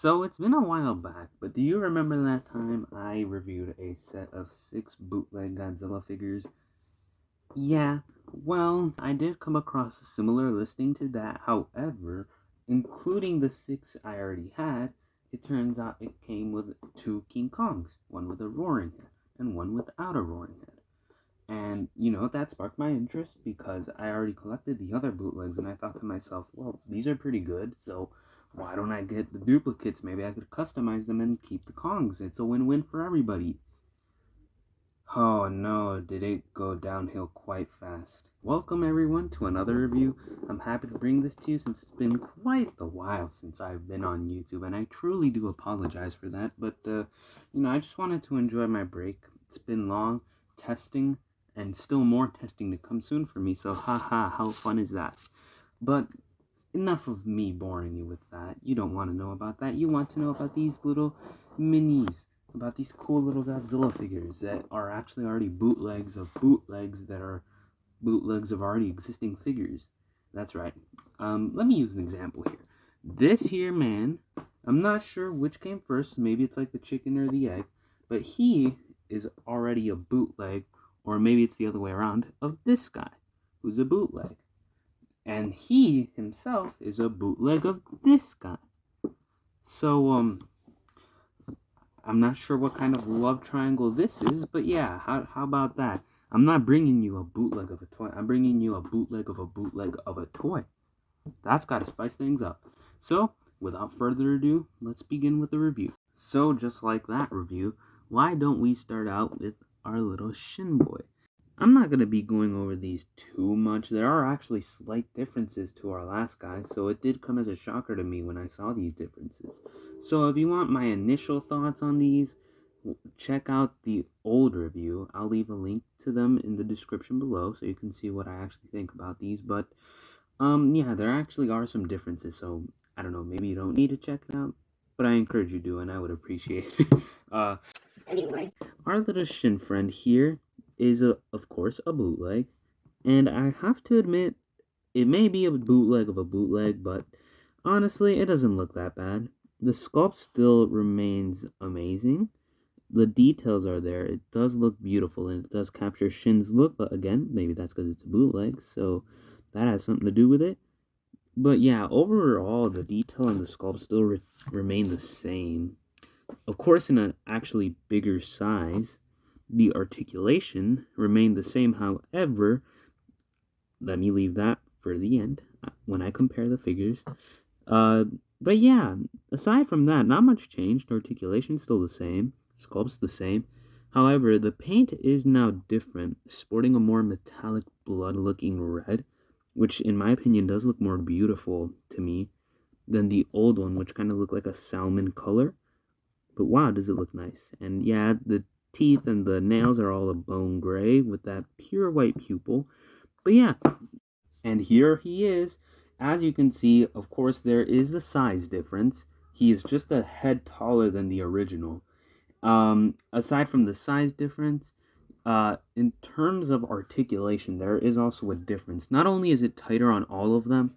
So it's been a while back, but do you remember that time I reviewed a set of 6 bootleg Godzilla figures? Yeah, well, I did come across a similar listing to that. However, including the 6 I already had, it turns out it came with 2 King Kongs, one with a roaring head and one without a roaring head. And, that sparked my interest because I already collected the other bootlegs and I thought to myself, well, these are pretty good, so why don't I get the duplicates? Maybe I could customize them and keep the Kongs. It's a win-win for everybody. Oh no, did it go downhill quite fast. Welcome everyone to another review. I'm happy to bring this to you since it's been quite a while since I've been on YouTube, and I truly do apologize for that, but I just wanted to enjoy my break. It's been long testing and still more testing to come soon for me, so haha, how fun is that? But enough of me boring you with that. You don't want to know about that. You want to know about these little minis, about these cool little Godzilla figures that are actually already bootlegs of bootlegs that are bootlegs of already existing figures. That's right. Let me use an example here. This here man, I'm not sure which came first. Maybe it's like the chicken or the egg, but he is already a bootleg, or maybe it's the other way around, of this guy, who's a bootleg. And he himself is a bootleg of this guy. So, I'm not sure what kind of love triangle this is, but yeah, how about that? I'm not bringing you a bootleg of a toy. I'm bringing you a bootleg of a toy. That's got to spice things up. So, without further ado, let's begin with the review. So, just like that review, why don't we start out with our little Shin boy? I'm not going to be going over these too much. There are actually slight differences to our last guy, so it did come as a shocker to me when I saw these differences. So if you want my initial thoughts on these, check out the old review. I'll leave a link to them in the description below so you can see what I actually think about these. But, yeah, there actually are some differences, so I don't know, maybe you don't need to check it out, but I encourage you to, and I would appreciate it. Anyway, our little Shin friend here is, of course, a bootleg, and I have to admit, it may be a bootleg of a bootleg, but honestly, it doesn't look that bad. The sculpt still remains amazing. The details are there. It does look beautiful, and it does capture Shin's look, but again, maybe that's because it's a bootleg, so that has something to do with it. But yeah, overall, the detail and the sculpt still remain the same. Of course, in an actually bigger size, the articulation remained the same. However, let me leave that for the end when I compare the figures. But yeah, aside from that, not much changed. Articulation's still the same. Sculpt's the same. However, the paint is now different, sporting a more metallic blood-looking red, which in my opinion does look more beautiful to me than the old one, which kind of looked like a salmon color. But wow, does it look nice. And yeah, the teeth and the nails are all a bone gray with that pure white pupil. But yeah, and here he is. As you can see, of course, there is a size difference. He is just a head taller than the original. Aside from the size difference, in terms of articulation, there is also a difference. Not only is it tighter on all of them,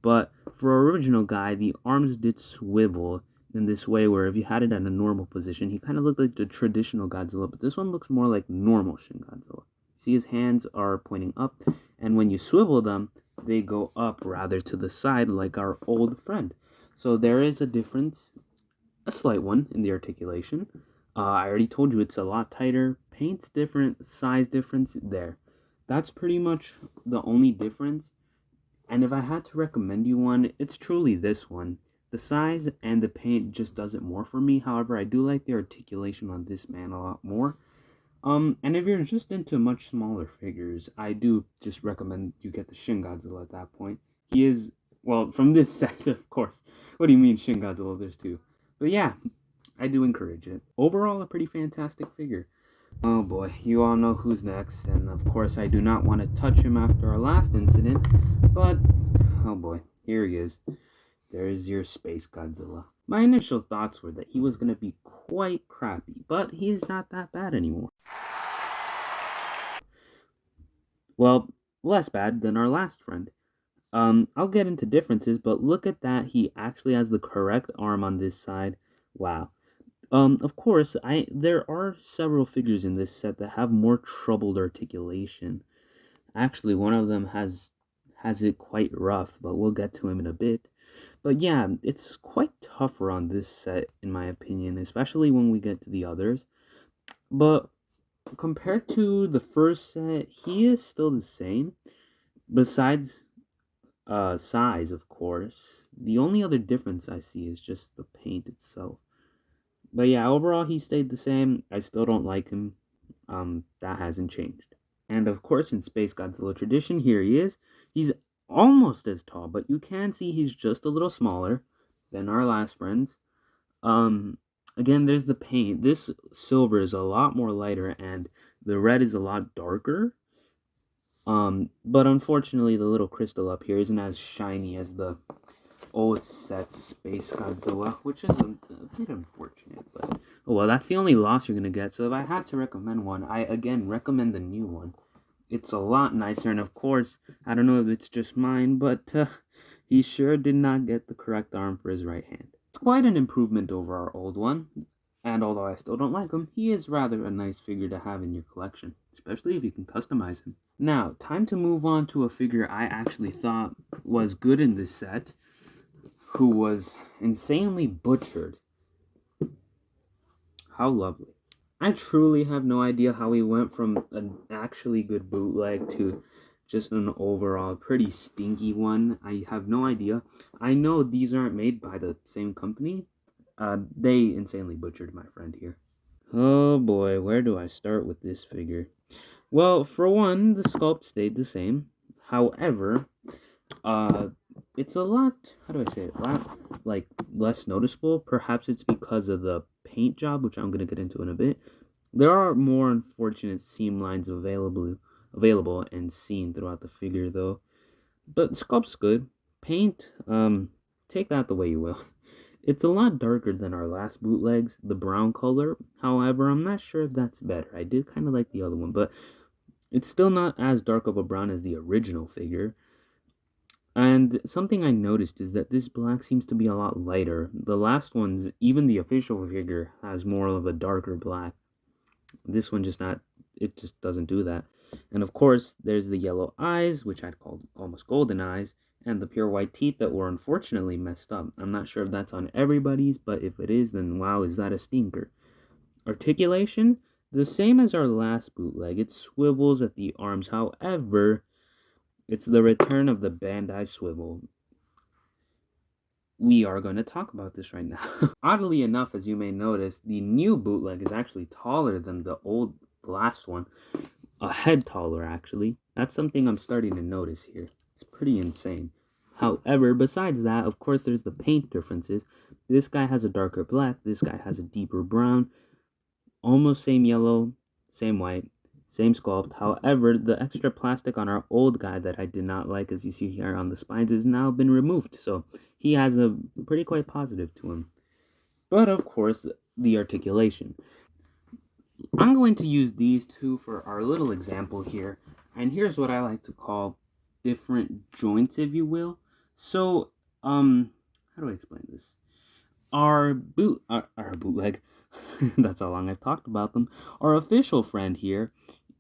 but for our original guy, the arms did swivel in this way where if you had it at a normal position, he kind of looked like the traditional Godzilla, but this one looks more like normal Shin Godzilla. See, his hands are pointing up, and when you swivel them, they go up rather to the side like our old friend. So there is a difference, a slight one, in the articulation. I already told you it's a lot tighter. Paint's different, size difference there. That's pretty much the only difference. And if I had to recommend you one, it's truly this one. The size and the paint just does it more for me. However, I do like the articulation on this man a lot more. And if you're just into much smaller figures, I do just recommend you get the Shin Godzilla at that point. He is, well, from this set, of course. What do you mean Shin Godzilla? There's two. But yeah, I do encourage it. Overall, a pretty fantastic figure. Oh boy, you all know who's next, and of course I do not want to touch him after our last incident, but, oh boy, here he is. There's your SpaceGodzilla. My initial thoughts were that he was going to be quite crappy, but he's not that bad anymore. Well, less bad than our last friend. I'll get into differences, but look at that. He actually has the correct arm on this side. Wow. Of course, there are several figures in this set that have more troubled articulation. Actually, one of them has it quite rough, but we'll get to him in a bit. But yeah, it's quite tougher on this set, in my opinion, especially when we get to the others. But compared to the first set, he is still the same. Besides size, of course. The only other difference I see is just the paint itself. But yeah, overall he stayed the same. I still don't like him. That hasn't changed. And of course, in SpaceGodzilla tradition, here he is. He's almost as tall, but you can see he's just a little smaller than our last friends. Um, Again, there's the paint. This silver is a lot more lighter, and the red is a lot darker. But unfortunately, the little crystal up here isn't as shiny as the old set SpaceGodzilla, which is a bit unfortunate. But oh well, that's the only loss you're gonna get. So if I had to recommend one, I again recommend the new one. It's a lot nicer, and of course, I don't know if it's just mine, but he sure did not get the correct arm for his right hand. It's quite an improvement over our old one, and although I still don't like him, he is rather a nice figure to have in your collection, especially if you can customize him. Now, time to move on to a figure I actually thought was good in this set, who was insanely butchered. How lovely. I truly have no idea how he went from an actually good bootleg to just an overall pretty stinky one. I have no idea. I know these aren't made by the same company. They insanely butchered my friend here. Oh boy, where do I start with this figure? Well, for one, the sculpt stayed the same. However, uh, it's a lot, how do I say it, a lot, like, less noticeable. Perhaps it's because of the paint job, which I'm going to get into in a bit. There are more unfortunate seam lines available and seen throughout the figure, though. But sculpt's good. Paint, take that the way you will. It's a lot darker than our last bootlegs, the brown color. However, I'm not sure if that's better. I did kind of like the other one, but it's still not as dark of a brown as the original figure. And something I noticed is that this black seems to be a lot lighter. The last one's, even the official figure, has more of a darker black. This one it just doesn't do that. And of course, there's the yellow eyes, which I'd call almost golden eyes, and the pure white teeth that were unfortunately messed up. I'm not sure if that's on everybody's, but if it is, then wow, is that a stinker. Articulation, the same as our last bootleg. It swivels at the arms. However, it's the return of the Bandai swivel. We are going to talk about this right now. Oddly enough, as you may notice, the new bootleg is actually taller than the last one. A head taller, actually. That's something I'm starting to notice here. It's pretty insane. However, besides that, of course, there's the paint differences. This guy has a darker black. This guy has a deeper brown. Almost same yellow, same white, same sculpt. However, the extra plastic on our old guy that I did not like, as you see here on the spines, has now been removed. So he has a pretty quite positive to him. But of course, the articulation. I'm going to use these two for our little example here. And here's what I like to call different joints, if you will. So, how do I explain this? Our bootleg, that's how long I've talked about them. Our official friend here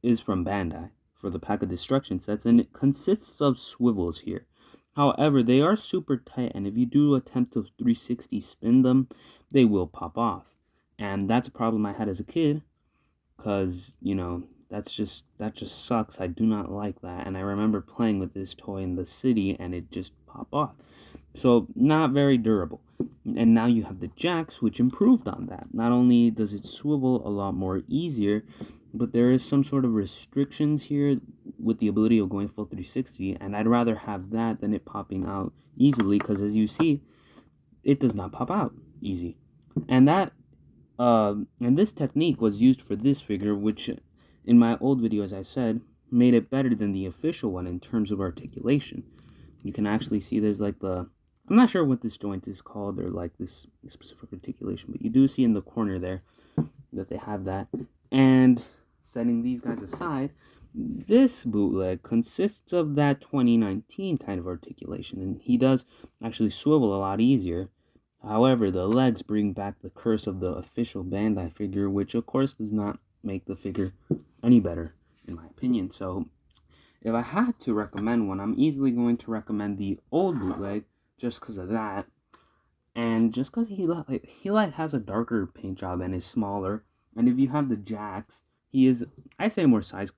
is from Bandai for the Pack of Destruction sets, and it consists of swivels here. However, they are super tight, and if you do attempt to 360 spin them, they will pop off. And that's a problem I had as a kid, because, that just sucks. I do not like that. And I remember playing with this toy in the city, and it just popped off. So, not very durable. And now you have the jacks, which improved on that. Not only does it swivel a lot more easier, but there is some sort of restrictions here with the ability of going full 360, and I'd rather have that than it popping out easily, because as you see, it does not pop out easy. And this technique was used for this figure, which in my old video, as I said, made it better than the official one in terms of articulation. You can actually see there's like I'm not sure what this joint is called, or like this specific articulation, but you do see in the corner there that they have that. And setting these guys aside, This bootleg consists of that 2019 kind of articulation, and he does actually swivel a lot easier. However, the legs bring back the curse of the official Bandai figure, which of course does not make the figure any better, in my opinion. So, if I had to recommend one, I'm easily going to recommend the old bootleg, just because of that, and just because he has a darker paint job and is smaller. And if you have the Jacks, he is, I say, more size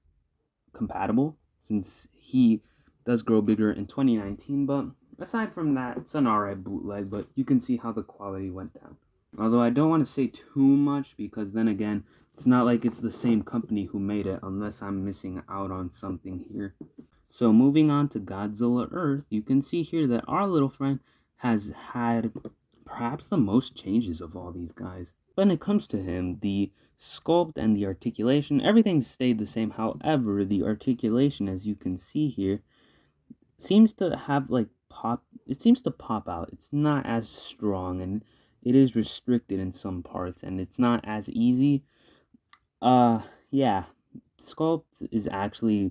compatible, since he does grow bigger in 2019. But aside from that, it's an alright bootleg, but you can see how the quality went down. Although I don't want to say too much, because then again, it's not like it's the same company who made it, unless I'm missing out on something here. So moving on to Godzilla Earth, you can see here that our little friend has had perhaps the most changes of all these guys. When it comes to him, the sculpt and the articulation, everything stayed the same. However, the articulation, as you can see here, seems to have it seems to pop out. It's not as strong, and it is restricted in some parts, and it's not as easy. Yeah, sculpt is actually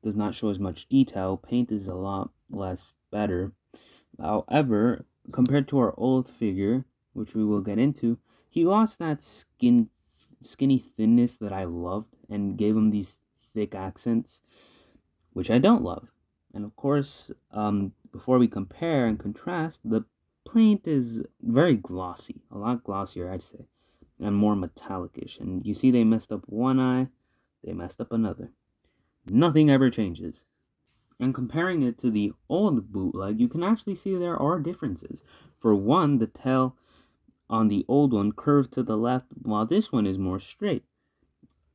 does not show as much detail. Paint is a lot less better. However, compared to our old figure, which we will get into, he lost that skinny thinness that I loved and gave him these thick accents, which I don't love. And of course, before we compare and contrast, the paint is very glossy, a lot glossier, I'd say, and more metallic-ish. And you see they messed up one eye, they messed up another. Nothing ever changes. And comparing it to the old bootleg, you can actually see there are differences. For one, the tail on the old one curved to the left, while this one is more straight.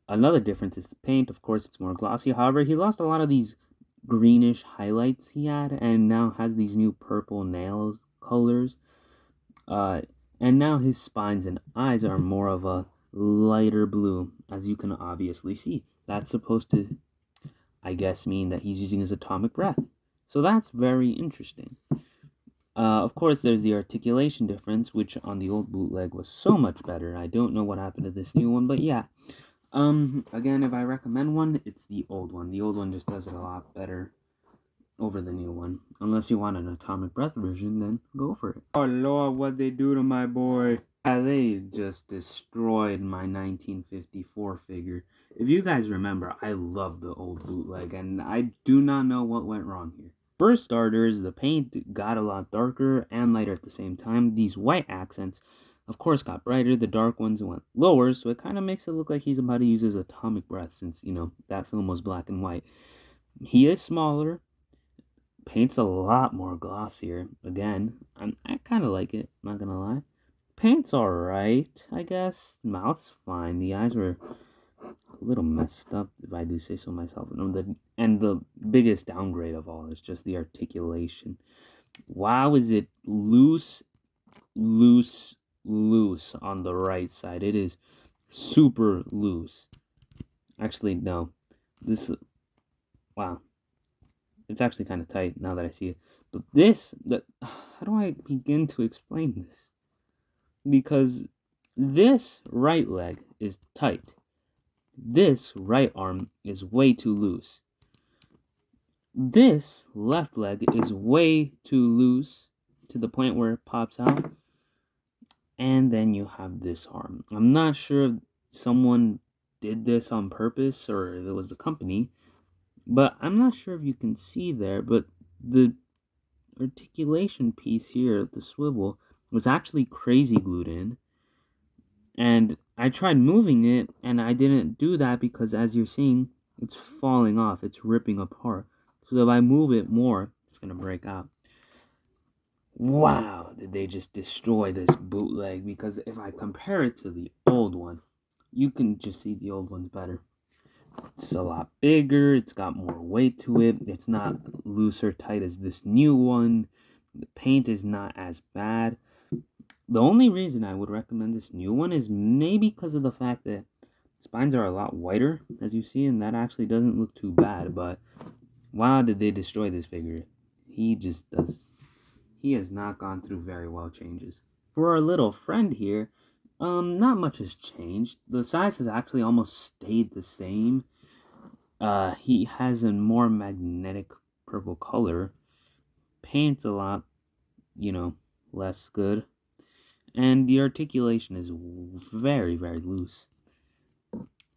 Another difference is the paint. Of course, it's more glossy. However, he lost a lot of these greenish highlights he had, and now has these new purple nails colors. And now his spines and eyes are more of a lighter blue, as you can obviously see. That's supposed to, I guess, mean that he's using his atomic breath. So that's very interesting. Of course, there's the articulation difference, which on the old bootleg was so much better. I don't know what happened to this new one, but yeah. Again, if I recommend one, it's the old one. The old one just does it a lot better over the new one. Unless you want an atomic breath version, then go for it. Oh Lord, what they do to my boy. Yeah, they just destroyed my 1954 figure. If you guys remember, I love the old bootleg, and I do not know what went wrong here. For starters, the paint got a lot darker and lighter at the same time. These white accents, of course, got brighter. The dark ones went lower, so it kind of makes it look like he's about to use his atomic breath, since, you know, that film was black and white. He is smaller. Paint's a lot more glossier. Again, I kind of like it, not gonna lie. Paint's alright, I guess. Mouth's fine. The eyes were a little messed up, if I do say so myself. And the biggest downgrade of all is just the articulation. Wow, is it loose on the right side. It is super loose. Actually, no. Wow. It's actually kind of tight now that I see it. But how do I begin to explain this? Because this right leg is tight. This right arm is way too loose. This left leg is way too loose to the point where it pops out. And then you have this arm. I'm not sure if someone did this on purpose or if it was the company, but I'm not sure if you can see there, but the articulation piece here, the swivel, was actually crazy glued in. And I tried moving it, and I didn't do that because, as you're seeing, it's falling off. It's ripping apart. So if I move it more, it's going to break out. Wow, did they just destroy this bootleg? Because if I compare it to the old one, you can just see the old one's better. It's a lot bigger. It's got more weight to it. It's not loose or tight as this new one. The paint is not as bad. The only reason I would recommend this new one is maybe because of the fact that spines are a lot whiter, as you see, and that actually doesn't look too bad. But wow, did they destroy this figure? He has not gone through very well changes. For our little friend here, not much has changed. The size has actually almost stayed the same. He has a more magnetic purple color. Paint's a lot, less good. And the articulation is very, very loose.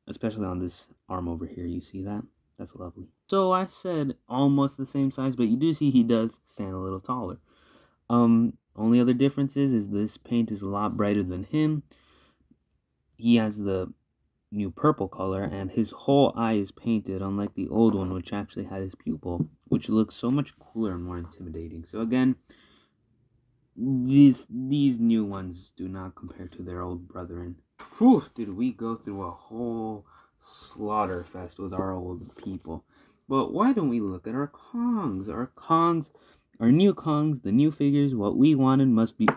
Especially on this arm over here, you see that? That's lovely. So I said almost the same size, but you do see he does stand a little taller. Only other difference is this paint is a lot brighter than him. He has the new purple color, and his whole eye is painted, unlike the old one, which actually had his pupil, which looks so much cooler and more intimidating. So again, these new ones do not compare to their old brethren. Whew, did we go through a whole slaughter fest with our old people. But why don't we look at our Kongs? Our new Kongs, the new figures, what we wanted must be...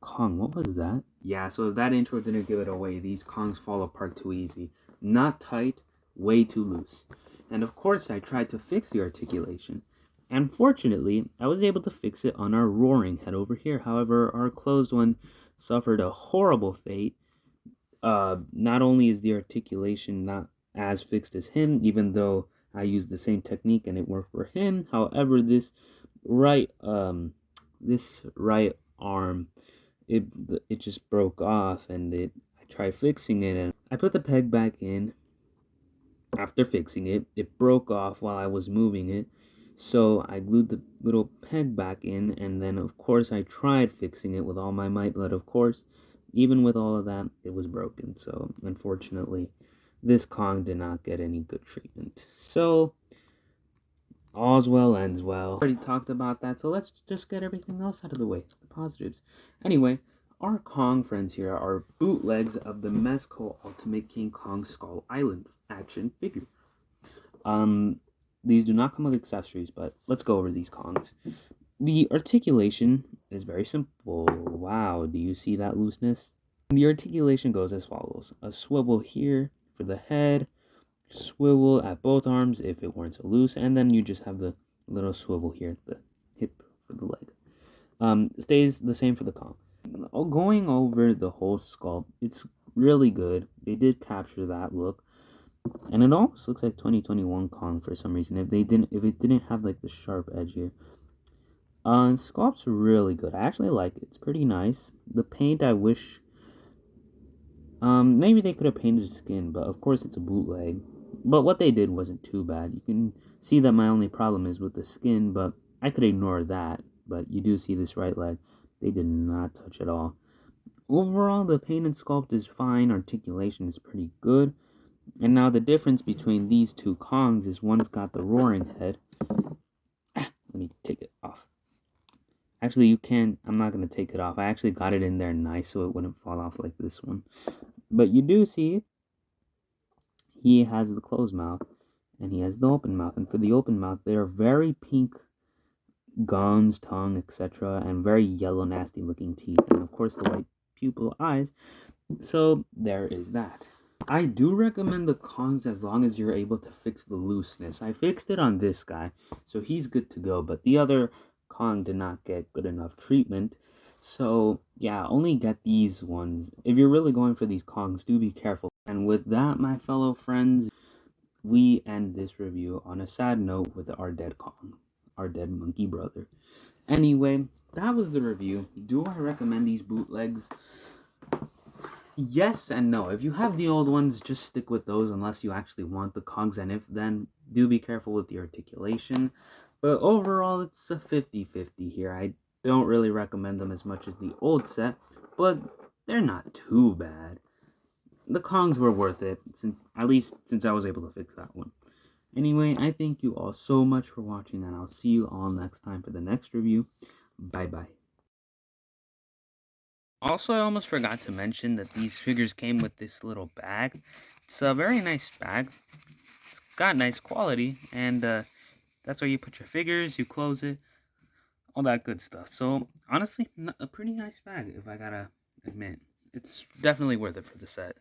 Kong, what was that? Yeah, so if that intro didn't give it away, these Kongs fall apart too easy. Not tight, way too loose. And of course, I tried to fix the articulation. And fortunately, I was able to fix it on our roaring head over here. However, our closed one suffered a horrible fate. Not only is the articulation not as fixed as him, even though I used the same technique and it worked for him. However, this right arm, it just broke off, and I tried fixing it, and I put the peg back in. After fixing it, it broke off while I was moving it. So I glued the little peg back in, and then of course I tried fixing it with all my might, but of course, even with all of that, it was broken. So unfortunately, this Kong did not get any good treatment. So all's well ends well. Already talked about that, so let's just get everything else out of the way, the positives. Anyway, our Kong friends here are bootlegs of the Mezco Ultimate King Kong Skull Island action figure. These do not come with accessories, but let's go over these Kongs. The articulation is very simple. Wow, do you see that looseness? The articulation goes as follows. A swivel here for the head, swivel at both arms if it weren't so loose, and then you just have the little swivel here at the hip for the leg. Stays the same for the Kong. Going over the whole sculpt, it's really good. They did capture that look. And it almost looks like 2021 Kong for some reason. If it didn't have like the sharp edge here. Sculpt's really good. I actually like it. It's pretty nice. The paint, I wish maybe they could have painted skin, but of course it's a bootleg. But what they did wasn't too bad. You can see that my only problem is with the skin, but I could ignore that. But you do see this right leg. They did not touch at all. Overall, the paint and sculpt is fine. Articulation is pretty good. And now the difference between these two Kongs is one's got the roaring head. Let me take it off. Actually, you can. I'm not going to take it off. I actually got it in there nice so it wouldn't fall off like this one. But you do see he has the closed mouth and he has the open mouth. And for the open mouth, they are very pink gums, tongue, etc. and very yellow, nasty looking teeth. And of course, the white pupil eyes. So there is that. I do recommend the Kongs as long as you're able to fix the looseness. I fixed it on this guy, so he's good to go. But the other Kong did not get good enough treatment. So yeah, only get these ones. If you're really going for these Kongs, do be careful. And with that, my fellow friends, we end this review on a sad note with our dead Kong, our dead monkey brother. Anyway, that was the review. Do I recommend these bootlegs? Yes and no. If you have the old ones, just stick with those unless you actually want the Kongs, and if then, do be careful with the articulation. But overall, it's a 50-50 here. I don't really recommend them as much as the old set, but they're not too bad. The Kongs were worth it, at least since I was able to fix that one. Anyway, I thank you all so much for watching, and I'll see you all next time for the next review. Bye-bye. Also, I almost forgot to mention that these figures came with this little bag. It's a very nice bag. It's got nice quality, and that's where you put your figures, you close it, all that good stuff. So, honestly, a pretty nice bag, if I gotta admit. It's definitely worth it for the set.